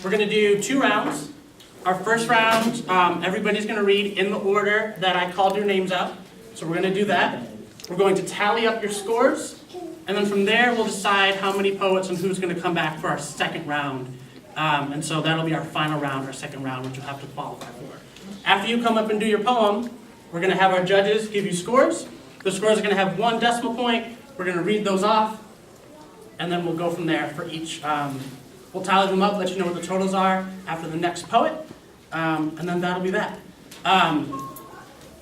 we're going to do 2 rounds. Our first round, everybody's going to read in the order that I called your names out. So we're going to do that. We're going to tally up your scores, and then from there we'll decide how many poets and who's going to come back for our second round. And so that'll be our final round, our second round, which you'll have to qualify for. After you come up and do your poem, we're going to have our judges give you scores. The scores are going to have 1 decimal point. We're going to read those off, and then we'll go from there for each. We'll tally them up, let you know what the totals are after the next poet, and then that'll be that.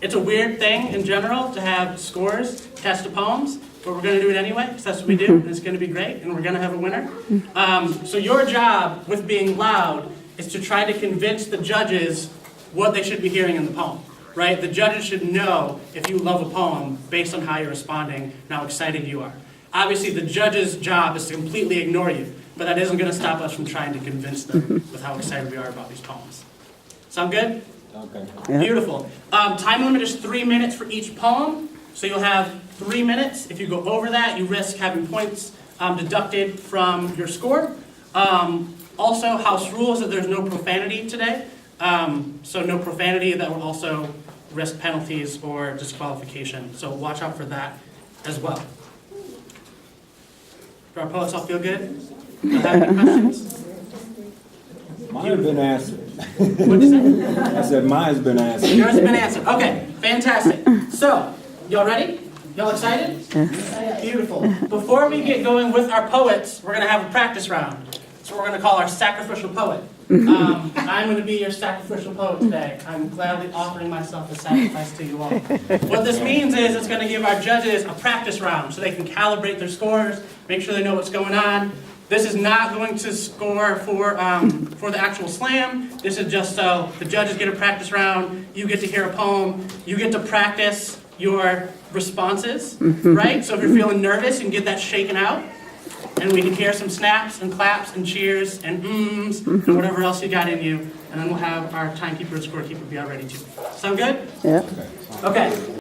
It's a weird thing in general to have scores test to poems, but we're going to do it anyway, because that's what we do, and it's going to be great, and we're going to have a winner. So your job with being loud is to try to convince the judges what they should be hearing in the poem, right? The judges should know if you love a poem based on how you're responding and how excited you are. Obviously, the judge's job is to completely ignore you, but that isn't going to stop us from trying to convince them with how excited we are about these poems. Sound good? Okay. Yeah. Beautiful. Time limit is 3 minutes for each poem, so you'll have 3 minutes. If you go over that, you risk having points deducted from your score. Also, house rule is that there's no profanity today. So no profanity, that will also risk penalties or disqualification. So watch out for that as well. Do our poets all feel good? Do you have any questions? Mine has been answered. What'd you say? I said mine's been answered. Yours has been answered. Okay, fantastic. So, y'all ready? Y'all excited? Beautiful. Before we get going with our poets, we're going to have a practice round. So we're going to call our sacrificial poet. I'm going to be your sacrificial poet today. I'm gladly offering myself as sacrifice to you all. What this means is it's going to give our judges a practice round so they can calibrate their scores, make sure they know what's going on. This is not going to score for the actual slam. This is just so the judges get a practice round, you get to hear a poem, you get to practice your responses, right? So if you're feeling nervous, you can get that shaken out. And we can hear some snaps and claps and cheers and mms and whatever else you got in you. And then we'll have our timekeeper and scorekeeper be all ready too. Sound good? Yeah. Okay.